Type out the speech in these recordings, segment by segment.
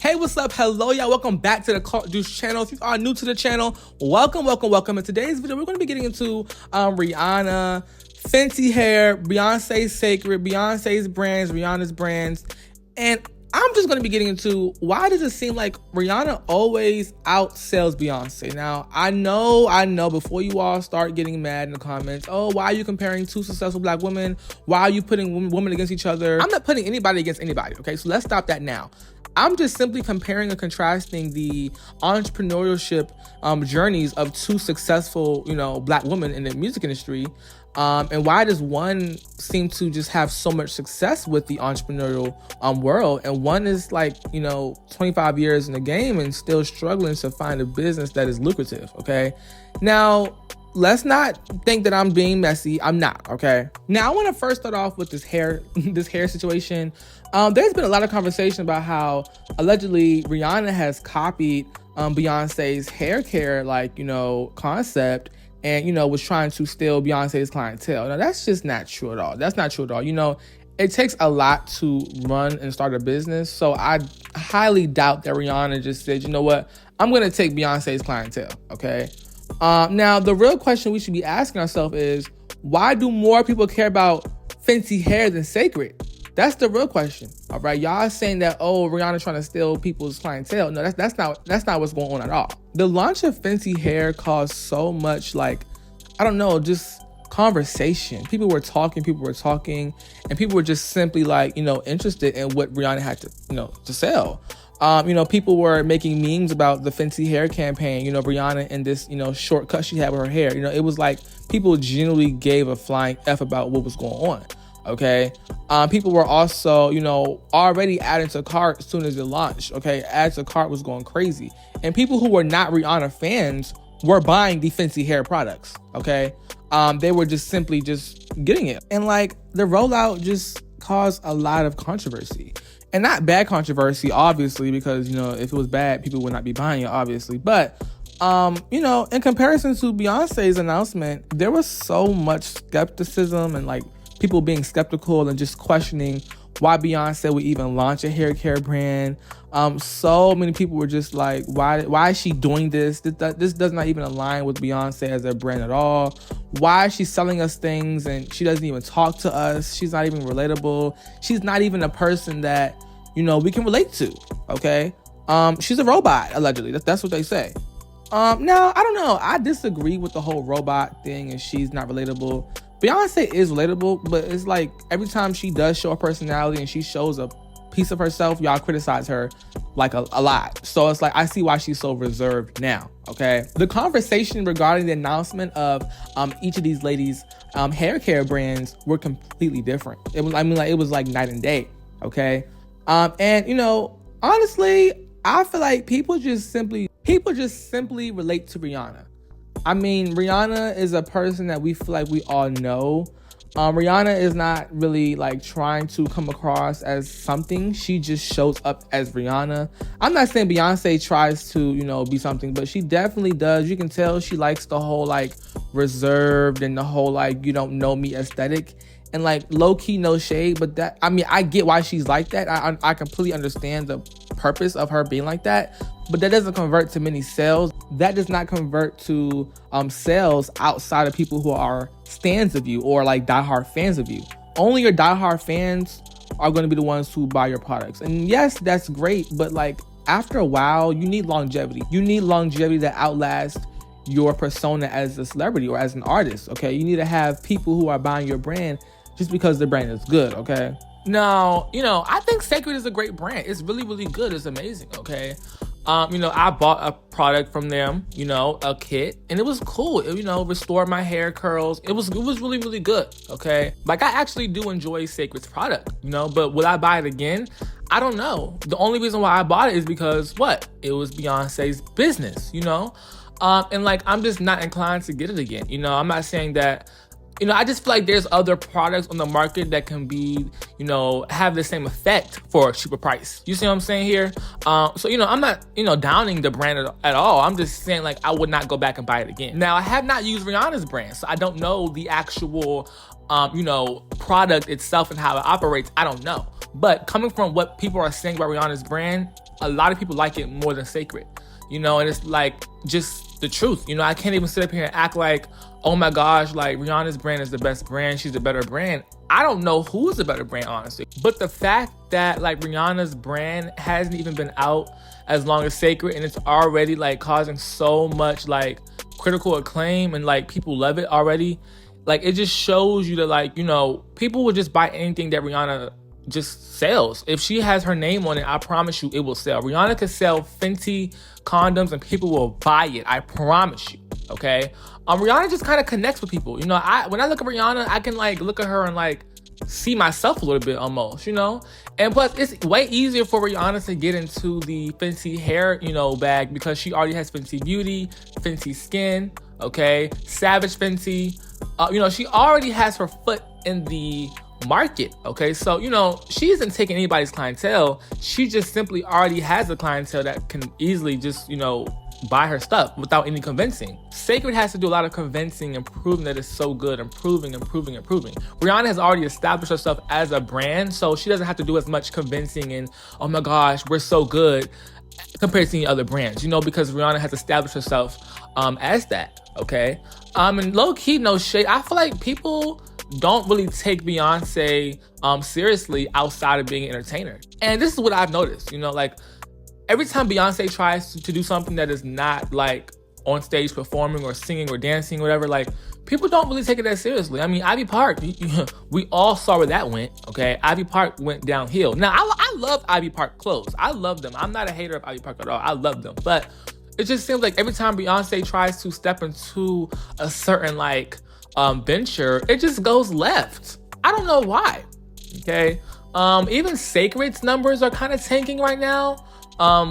Hey, what's up? Hello, y'all. Welcome back to the Cult Juice channel. If you are new to the channel, welcome. In today's video, we're going to be getting into Rihanna, Fenty hair, Beyonce's sacred, Beyonce's brands, Rihanna's brands. And I'm just going to be getting into why does it seem like Rihanna always outsells Beyonce? Now, I know before you all start getting mad in the comments, oh, why are you comparing two successful black women? Why are you putting women against each other? I'm not putting anybody against anybody, okay? So let's stop that now. I'm just simply comparing and contrasting the entrepreneurship journeys of two successful, black women in the music industry. And why does one seem to just have so much success with the entrepreneurial world, and one is 25 years in the game and still struggling to find a business that is lucrative, okay? Now, let's not think that I'm being messy. I'm not, okay? Now, I want to first start off with this hair situation. There's been a lot of conversation about how allegedly Rihanna has copied Beyonce's hair care, concept, and, was trying to steal Beyonce's clientele. Now, that's just not true at all. That's not true at all. It takes a lot to run and start a business. So I highly doubt that Rihanna just said, you know what, I'm going to take Beyonce's clientele, okay? Now, the real question we should be asking ourselves is, why do more people care about Fenty hair than sacred? That's the real question, all right? Y'all saying that, oh, Rihanna trying to steal people's clientele. No, that's not what's going on at all. The launch of Fenty hair caused so much, just conversation. People were talking, and people were just simply interested in what Rihanna had to sell. People were making memes about the Fenty hair campaign, Rihanna and this, shortcut she had with her hair. It was like people genuinely gave a flying F about what was going on. Okay. People were also, already adding to cart as soon as it launched. Okay. Add to cart was going crazy. And people who were not Rihanna fans were buying the Fenty hair products. Okay. They were just simply getting it. And the rollout just caused a lot of controversy. And not bad controversy, obviously, because, if it was bad, people would not be buying it, obviously. But, in comparison to Beyonce's announcement, there was so much skepticism and people being skeptical and just questioning why Beyonce would even launch a hair care brand. So many people were just like, why is she doing this? This does not even align with Beyonce as a brand at all. Why is she selling us things and she doesn't even talk to us? She's not even relatable. She's not even a person that, we can relate to, okay? She's a robot, allegedly. That's what they say. Now, I don't know. I disagree with the whole robot thing and she's not relatable. Beyonce is relatable, but it's every time she does show her personality and she shows a piece of herself, y'all criticize her a lot. So it's I see why she's so reserved now, okay? The conversation regarding the announcement of each of these ladies' hair care brands were completely different. It was, it was night and day, okay? And, honestly, I feel like people just simply relate to Rihanna. Rihanna is a person that we feel like we all know. Rihanna is not really trying to come across as something. She just shows up as Rihanna. I'm not saying Beyonce tries to, be something, but she definitely does. You can tell she likes the whole reserved and the whole you don't know me aesthetic. And low key, no shade, but that, I get why she's like that. I completely understand the purpose of her being like that, but that doesn't convert to many sales. That does not convert to sales outside of people who are stans of you or diehard fans of you. Only your diehard fans are going to be the ones who buy your products. And yes, that's great, but after a while, you need longevity. You need longevity that outlasts your persona as a celebrity or as an artist, okay? You need to have people who are buying your brand just because the brand is good, okay? Now, I think Sacred is a great brand. It's really, really good. It's amazing, okay? I bought a product from them, a kit, and it was cool. It, restored my hair curls. It was really, really good, okay? I actually do enjoy Sacred's product, but would I buy it again? I don't know. The only reason why I bought it is because, it was Beyonce's business, and I'm just not inclined to get it again. I'm not saying that, I just feel like there's other products on the market that can be, have the same effect for a cheaper price. You see what I'm saying here? So, I'm not, downing the brand at all. I'm just saying I would not go back and buy it again. Now, I have not used Rihanna's brand, so I don't know the actual, product itself and how it operates. I don't know. But coming from what people are saying about Rihanna's brand, a lot of people like it more than Sacred, you know, and it's like just the truth. You know, I can't even sit up here and act like, oh my gosh, like Rihanna's brand is the best brand, she's the better brand. I don't know who's the better brand, honestly. But the fact that like Rihanna's brand hasn't even been out as long as Sacred, and it's already like causing so much like critical acclaim and like people love it already, like it just shows you that like, you know, people will just buy anything that Rihanna just sells. If she has her name on it, I promise you it will sell. Rihanna could sell Fenty condoms and people will buy it. I promise you. Okay. Rihanna just kind of connects with people. You know, when I look at Rihanna, I can like look at her and like see myself a little bit almost, you know? And plus it's way easier for Rihanna to get into the Fenty hair, you know, bag because she already has Fenty Beauty, Fenty Skin, okay? Savage Fenty. You know, she already has her foot in the market, okay? So, you know, she isn't taking anybody's clientele. She just simply already has a clientele that can easily just, you know, buy her stuff without any convincing. Sacred has to do a lot of convincing and proving that it's so good, and proving. Rihanna has already established herself as a brand, so she doesn't have to do as much convincing and, oh my gosh, we're so good compared to any other brands, you know, because Rihanna has established herself as that, okay? And low key, no shade, I feel like people don't really take Beyonce seriously outside of being an entertainer. And this is what I've noticed, you know, like every time Beyonce tries to do something that is not like on stage performing or singing or dancing or whatever, like people don't really take it that seriously. I mean, Ivy Park, we all saw where that went, okay? Ivy Park went downhill. Now, I love Ivy Park clothes. I love them. I'm not a hater of Ivy Park at all. I love them. But it just seems like every time Beyonce tries to step into a certain like venture, it just goes left. I don't know why, okay? Even Sacred's numbers are kind of tanking right now.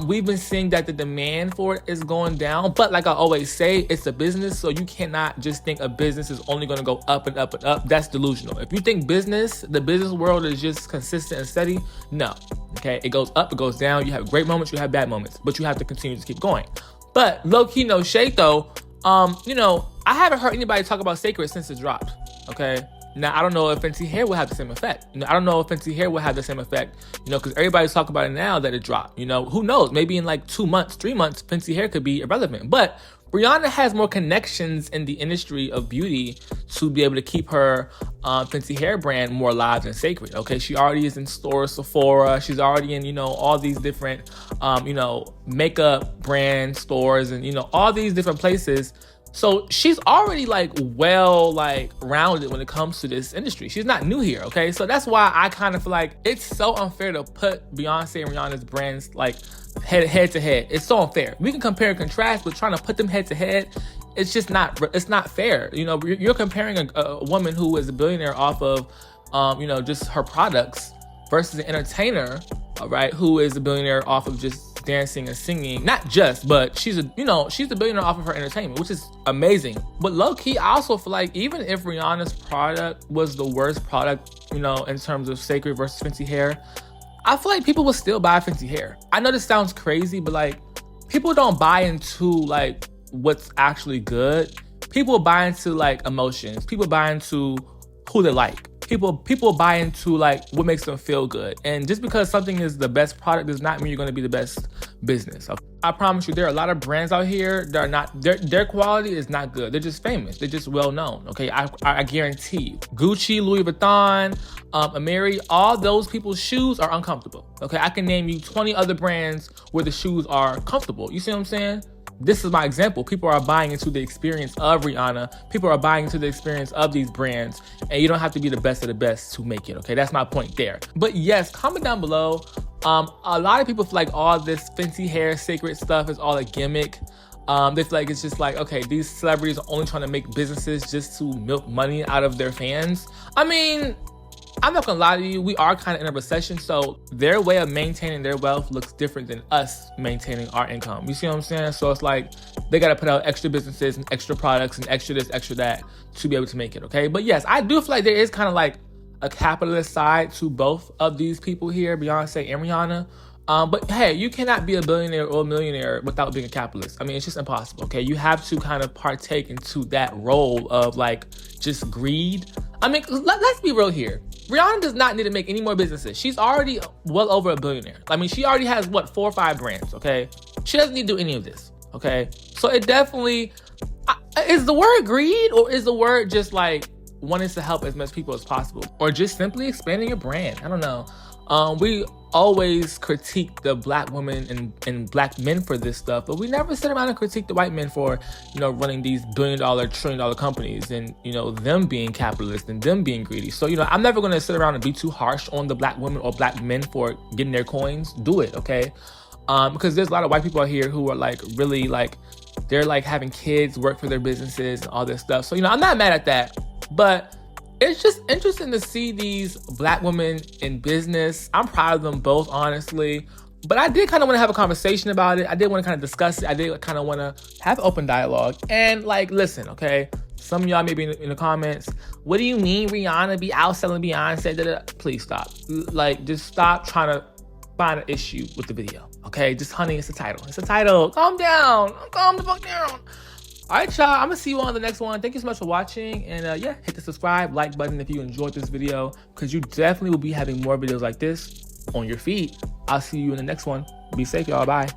We've been seeing that the demand for it is going down, but like I always say, it's a business, so you cannot just think a business is only going to go up and up and up. That's delusional. If you think the business world is just consistent and steady, no, okay? It goes up, it goes down. You have great moments, you have bad moments, but you have to continue to keep going. But low key, no shade though. You know, I haven't heard anybody talk about Sacred since it dropped, okay? Now, I don't know if Fenty hair will have the same effect. You know, I don't know if Fenty hair will have the same effect, you know, because everybody's talking about it now that it dropped. You know, who knows? Maybe in like 2 months, 3 months, Fenty hair could be irrelevant. But Rihanna has more connections in the industry of beauty to be able to keep her Fenty hair brand more alive than Sacred, okay? She already is in stores, Sephora. She's already in, you know, all these different, you know, makeup brand stores and, you know, all these different places. So she's already like well like rounded when it comes to this industry. She's not new here, okay? So that's why I kind of feel like it's so unfair to put Beyonce and Rihanna's brands like head to head. It's so unfair. We can compare and contrast, but trying to put them head to head, it's just not fair. You know, you're comparing a woman who is a billionaire off of you know, just her products versus an entertainer, all right, who is a billionaire off of just dancing and singing. Not just, but she's the billionaire off of her entertainment, which is amazing. But low key, I also feel like even if Rihanna's product was the worst product, you know, in terms of Sacred versus Fenty hair, I feel like people will still buy Fenty hair. I know this sounds crazy, but like people don't buy into like what's actually good. People buy into like emotions. People buy into who they like. People buy into like what makes them feel good. And just because something is the best product does not mean you're going to be the best business. I promise you, there are a lot of brands out here that are not, their quality is not good. They're just famous. They're just well known. Okay, I guarantee you. Gucci, Louis Vuitton, Amiri, all those people's shoes are uncomfortable. Okay, I can name you 20 other brands where the shoes are comfortable. You see what I'm saying? This is my example. People are buying into the experience of Rihanna. People are buying into the experience of these brands. And you don't have to be the best of the best to make it, okay? That's my point there. But yes, comment down below. A lot of people feel like all this Fenty hair, Sacred stuff is all a gimmick. They feel like it's just like, okay, these celebrities are only trying to make businesses just to milk money out of their fans. I mean, I'm not gonna lie to you, we are kind of in a recession, so their way of maintaining their wealth looks different than us maintaining our income. You see what I'm saying? So it's like they gotta put out extra businesses and extra products and extra this, extra that to be able to make it, okay? But yes, I do feel like there is kind of like a capitalist side to both of these people here, Beyonce and Rihanna. But hey, you cannot be a billionaire or a millionaire without being a capitalist. I mean, it's just impossible, okay? You have to kind of partake into that role of like just greed. I mean, let's be real here. Rihanna does not need to make any more businesses. She's already well over a billionaire. I mean, she already has, what, 4 or 5 brands, okay? She doesn't need to do any of this, okay? So it definitely, is the word greed, or is the word just like wanting to help as much people as possible? Or just simply expanding your brand? I don't know. We always critique the black women and black men for this stuff, but we never sit around and critique the white men for, you know, running these billion-dollar, trillion-dollar companies and, you know, them being capitalist and them being greedy. So, you know, I'm never going to sit around and be too harsh on the black women or black men for getting their coins. Do it, okay? Because there's a lot of white people out here who are like really like, they're like having kids work for their businesses and all this stuff. So, you know, I'm not mad at that, but it's just interesting to see these black women in business. I'm proud of them both, honestly. But I did kind of want to have a conversation about it. I did want to kind of discuss it. I did kind of want to have open dialogue. And like, listen, okay? Some of y'all may be in the comments, what do you mean Rihanna be outselling Beyonce? Da-da-da. Please stop. Like, just stop trying to find an issue with the video, okay? Just, honey, it's the title. It's the title. Calm down. Calm the fuck down. All right, y'all, I'm gonna see you on the next one. Thank you so much for watching. And yeah, hit the subscribe, like button if you enjoyed this video, because you definitely will be having more videos like this on your feed. I'll see you in the next one. Be safe, y'all. Bye.